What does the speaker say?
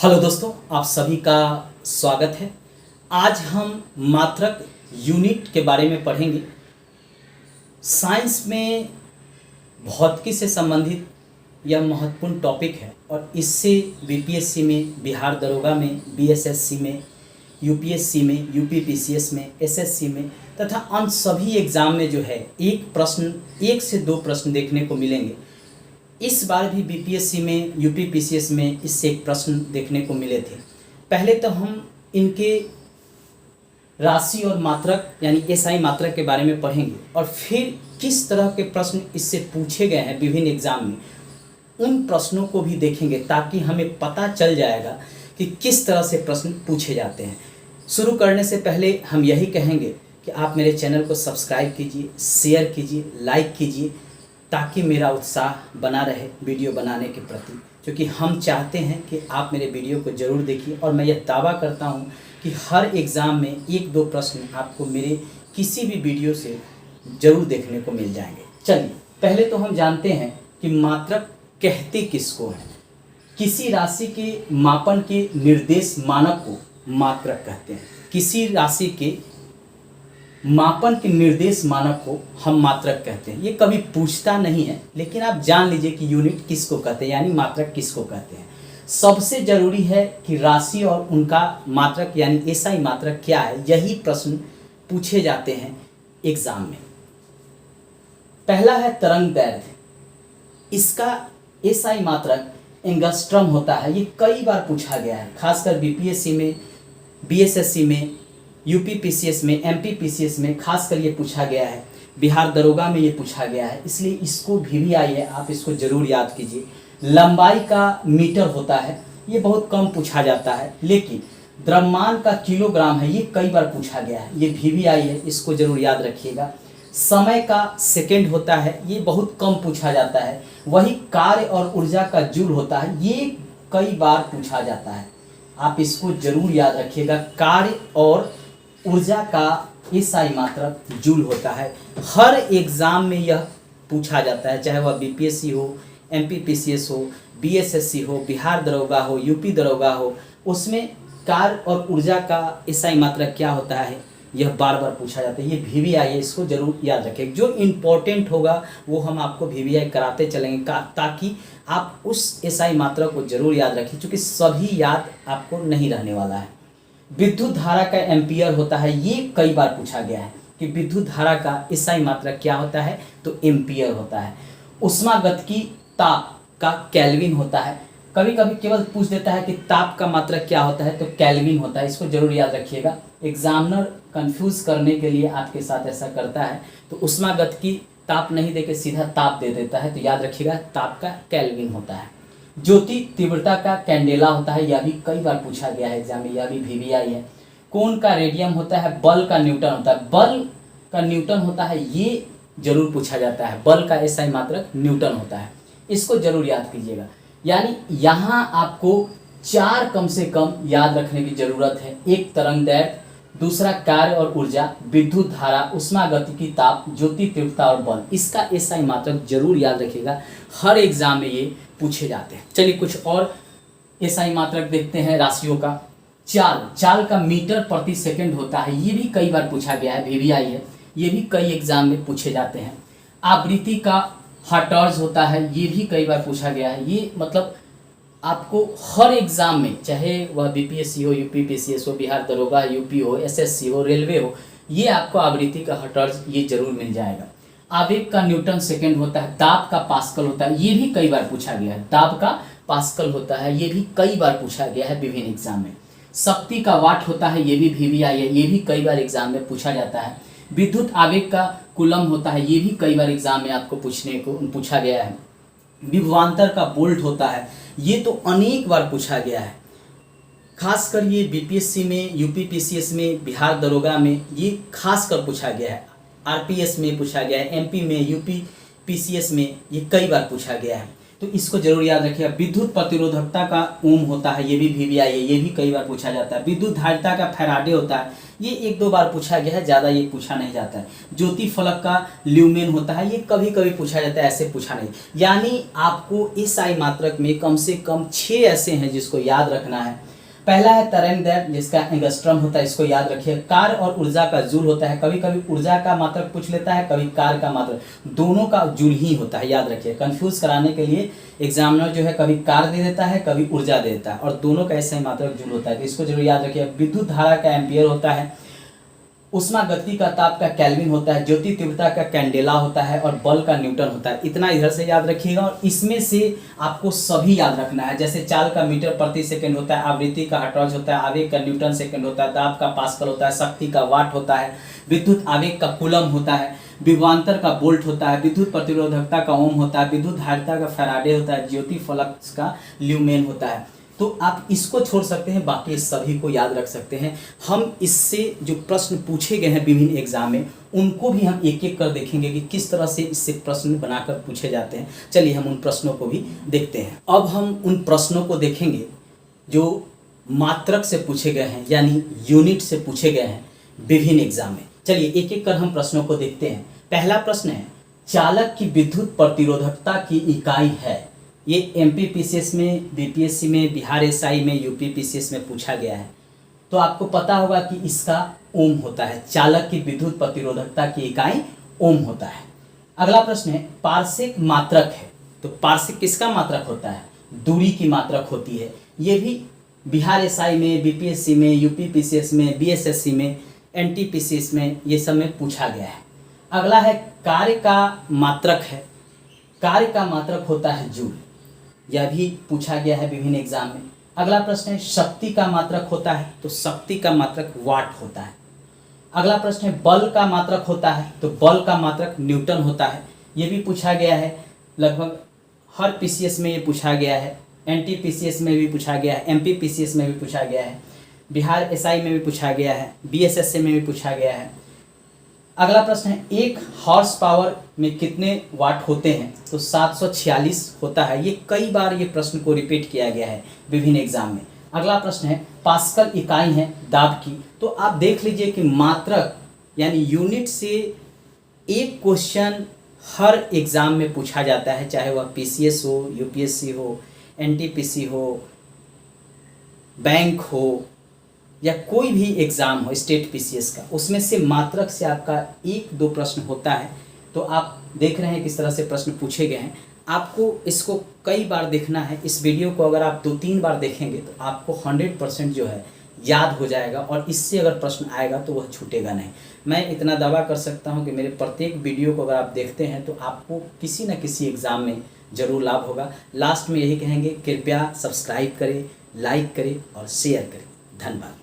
Hello दोस्तों, आप सभी का स्वागत है। आज हम मात्रक यूनिट के बारे में पढ़ेंगे। साइंस में भौतिकी से संबंधित यह महत्वपूर्ण टॉपिक है और इससे बीपीएससी में, बिहार दरोगा में, बीएसएससी में, यूपीएससी में, यूपीपीसीएस में, एसएससी में तथा अन्य सभी एग्ज़ाम में जो है एक से दो प्रश्न देखने को मिलेंगे। इस बार भी बीपीएससी में, यूपीपीसीएस में इससे एक प्रश्न देखने को मिले थे। पहले तो हम इनके राशि और मात्रक यानी एसआई मात्रक के बारे में पढ़ेंगे और फिर किस तरह के प्रश्न इससे पूछे गए हैं विभिन्न एग्जाम में, उन प्रश्नों को भी देखेंगे ताकि हमें पता चल जाएगा कि किस तरह से प्रश्न पूछे जाते हैं। शुरू करने से पहले हम यही कहेंगे कि आप मेरे चैनल को सब्सक्राइब कीजिए, शेयर कीजिए, लाइक कीजिए ताकि मेरा उत्साह बना रहे वीडियो बनाने के प्रति, क्योंकि हम चाहते हैं कि आप मेरे वीडियो को ज़रूर देखिए। और मैं यह दावा करता हूं कि हर एग्ज़ाम में एक दो प्रश्न आपको मेरे किसी भी वीडियो से ज़रूर देखने को मिल जाएंगे। चलिए, पहले तो हम जानते हैं कि मात्रक कहते किसको हैं। किसी राशि के मापन के निर्देश मानक को मात्रक कहते हैं। किसी राशि के मापन के निर्देश मानक को हम मात्रक कहते हैं। ये कभी पूछता नहीं है, लेकिन आप जान लीजिए कि यूनिट किसको कहते हैं, यानी मात्रक किसको कहते हैं। सबसे ज़रूरी है कि राशि और उनका मात्रक यानी एसआई मात्रक क्या है, यही प्रश्न पूछे जाते हैं एग्जाम में। पहला है तरंग दैर्घ्य। इसका एसआई मात्रक एंगस्ट्रम होता है। ये कई बार पूछा गया है, खासकर बीपीएससी में, बीएसएससी में, यूपीपीसीएस में, एमपीपीसीएस में खासकर ये पूछा गया है। बिहार दरोगा में ये पूछा गया है, इसलिए इसको वीवीआई है, आप इसको ज़रूर याद कीजिए। लंबाई का मीटर होता है, ये बहुत कम पूछा जाता है, लेकिन द्रव्यमान का किलोग्राम है, ये कई बार पूछा गया है, ये वीवीआई है, इसको ज़रूर याद रखिएगा। समय का सेकेंड होता है, ये बहुत कम पूछा जाता है। वही कार्य और ऊर्जा का जूल होता है, ये कई बार पूछा जाता है, आप इसको जरूर याद रखिएगा। कार्य और ऊर्जा का एसआई मात्रक जूल होता है। हर एग्जाम में यह पूछा जाता है, चाहे वह बीपीएससी हो, एमपीपीसीएस हो, बीएसएससी हो, बिहार दरोगा हो, यूपी दरोगा हो, उसमें कार्य और ऊर्जा का एसआई मात्रक क्या होता है यह बार बार पूछा जाता है। ये वीवीआई है, इसको जरूर याद रखें। जो इम्पोर्टेंट होगा वो हम आपको वीवीआई कराते चलेंगे ताकि आप उस एसआई मात्रक को जरूर याद रखें, क्योंकि सभी याद आपको नहीं रहने वाला है। विद्युत धारा का एम्पियर होता है, ये कई बार पूछा गया है कि विद्युत धारा का एसआई मात्रक क्या होता है, तो एम्पियर होता है। ऊष्मागतिकी ताप का केल्विन होता है। कभी कभी केवल पूछ देता है कि ताप का मात्रक क्या होता है, तो केल्विन होता है, इसको जरूर याद रखिएगा। एग्जामिनर कंफ्यूज करने के लिए आपके साथ ऐसा करता है, तो ऊष्मागतिकी ताप नहीं देके सीधा ताप दे देता है, तो याद रखिएगा ताप का केल्विन होता है। ज्योति तीव्रता का कैंडेला होता है, यह भी कई बार पूछा गया है एग्जाम में, यह भी वीवीआई है। कोण का रेडियम होता है। बल का न्यूटन होता है। बल का न्यूटन होता है, ये जरूर पूछा जाता है। बल का एसआई मात्रक न्यूटन होता है, इसको जरूर याद कीजिएगा। यानी यहाँ आपको चार कम से कम याद रखने की जरूरत है। एक तरंग दैर्घ्य, दूसरा कार्य और ऊर्जा, विद्युत धारा, ऊष्मागतिकी ताप, ज्योति तीव्रता और बल। इसका एसआई मात्रक जरूर याद रखिएगा, हर एग्जाम में ये पूछे जाते हैं। चलिए कुछ और एसआई मात्रक देखते हैं राशियों का। चाल का मीटर प्रति सेकंड होता है, ये भी कई बार पूछा गया है, वीवीआई है, ये भी कई एग्जाम में पूछे जाते हैं। आवृत्ति का हर्ट्ज होता है, ये भी कई बार पूछा गया है। ये मतलब आपको हर एग्जाम में, चाहे वह बीपीएससी हो, यूपीपीसीएस हो, बिहार दरोगा, यूपी हो, एसएससी हो, रेलवे हो, ये आपको आवृत्ति का हर्ट्ज ये जरूर मिल जाएगा। आवेग का न्यूटन सेकंड होता है। दाब का पास्कल होता है, ये भी कई बार पूछा गया है। दाब का पास्कल होता है, ये भी कई बार पूछा गया है विभिन्न एग्जाम में। शक्ति का वाट होता है, ये भी वीवीआई है, ये भी कई बार एग्जाम में पूछा जाता है। विद्युत आवेग का कूलम होता है, ये भी कई बार एग्जाम में आपको पूछा गया है। विभवांतर का वोल्ट होता है, ये तो अनेक बार पूछा गया है। खासकर ये बीपीएससी में, यूपीपीसीएस में, बिहार दरोगा में ये खासकर पूछा गया है। आरपीएस में पूछा गया है, एमपी में, यूपीपीसीएस में ये कई बार पूछा गया है। तो इसको जरूर याद रखिएगा। विद्युत प्रतिरोधकता का ओम होता है, ये भी VBI है, ये भी कई बार पूछा जाता है। विद्युत धारिता का फैराडे होता है, ये एक दो बार पूछा गया है, ज़्यादा ये पूछा नहीं जाता है। ज्योति फलक का ल्यूमेन होता है, ये कभी कभी पूछा जाता है, ऐसे पूछा नहीं। यानी आपको SI मात्रक में कम से कम 6 ऐसे हैं जिसको याद रखना है। पहला है तरंग दैर्ध्य, जिसका एंगस्ट्रम होता है, इसको याद रखिए। कार्य और ऊर्जा का जूल होता है, कभी कभी ऊर्जा का मात्रक पूछ लेता है, कभी कार्य का मात्रक, दोनों का जूल ही होता है, याद रखिए। कंफ्यूज कराने के लिए एग्जामिनर जो है कभी कार्य दे देता है, कभी ऊर्जा दे देता है, और दोनों का ऐसा ही मात्रक जूल होता है, तो इसको जरूर याद रखिए। विद्युत धारा का एम्पियर होता है, उष्मा गति का ताप का केल्विन होता है, ज्योति तीव्रता का कैंडेला होता है, और बल का न्यूटन होता है। इतना इधर से याद रखिएगा, और इसमें से आपको सभी याद रखना है। जैसे चाल का मीटर प्रति सेकंड होता है, आवृत्ति का हर्ट्ज होता है, आवेग का न्यूटन सेकंड होता है, दाब का पास्कल होता है, शक्ति का वाट होता है, विद्युत आवेग का कूलम होता है, विभवांतर का वोल्ट होता है, विद्युत प्रतिरोधकता का ओम होता है, विद्युत धारिता का फैराडे होता है, ज्योति फलक का ल्यूमेन होता है। तो आप इसको छोड़ सकते हैं, बाकी सभी को याद रख सकते हैं। हम इससे जो प्रश्न पूछे गए हैं विभिन्न एग्जाम में, उनको भी हम एक एक कर देखेंगे कि किस तरह से इससे प्रश्न बनाकर पूछे जाते हैं। चलिए हम उन प्रश्नों को भी देखते हैं। अब हम उन प्रश्नों को देखेंगे जो मात्रक से पूछे गए हैं, यानी यूनिट से पूछे गए हैं विभिन्न एग्जाम में। चलिए एक एक कर हम प्रश्नों को देखते हैं। पहला प्रश्न है, चालक की विद्युत प्रतिरोधकता की इकाई है। ये MPPCS में, BPSC में, बिहार SI में, UPPCS में पूछा गया है। तो आपको पता होगा कि इसका ओम होता है। चालक की विद्युत प्रतिरोधकता की इकाई ओम होता है। अगला प्रश्न है, पार्श्विक मात्रक है। तो पार्श्विक किसका मात्रक होता है? दूरी की मात्रक होती है। ये भी बिहार SI में, BPSC में, UPPCS में, BSSC में, NTPCS में, ये सब में पूछा गया है। अगला है, कार्य का मात्रक है। कार्य का मात्रक होता है जूल, यह भी पूछा गया है विभिन्न एग्जाम में। अगला प्रश्न है, शक्ति का मात्रक होता है। तो शक्ति का मात्रक वाट होता है। अगला प्रश्न है, बल का मात्रक होता है। तो बल का मात्रक न्यूटन होता है। ये भी पूछा गया है, लगभग हर PCS में ये पूछा गया है, NTPCS में भी पूछा गया है, MPPCS में भी पूछा गया है, बिहार SI में भी पूछा गया है, BSSC में भी पूछा गया है। अगला प्रश्न है, 1 हॉर्स पावर में कितने वाट होते हैं? तो 746 होता है। ये कई बार ये प्रश्न को रिपीट किया गया है विभिन्न एग्जाम में। अगला प्रश्न है, पास्कल इकाई है दाब की। तो आप देख लीजिए कि मात्रक यानी यूनिट से एक क्वेश्चन हर एग्जाम में पूछा जाता है, चाहे वह PCS हो, UPSC हो, NTPC हो, बैंक हो, या कोई भी एग्ज़ाम हो स्टेट PCS का, उसमें से मात्रक से आपका 1-2 प्रश्न होता है। तो आप देख रहे हैं किस तरह से प्रश्न पूछे गए हैं। आपको इसको कई बार देखना है। इस वीडियो को अगर आप 2-3 बार देखेंगे तो आपको 100% जो है याद हो जाएगा, और इससे अगर प्रश्न आएगा तो वह छूटेगा नहीं। मैं इतना दावा कर सकता हूं कि मेरे प्रत्येक वीडियो को अगर आप देखते हैं तो आपको किसी न किसी एग्ज़ाम में ज़रूर लाभ होगा। लास्ट में यही कहेंगे, कृपया सब्सक्राइब करें, लाइक करें और शेयर करें। धन्यवाद।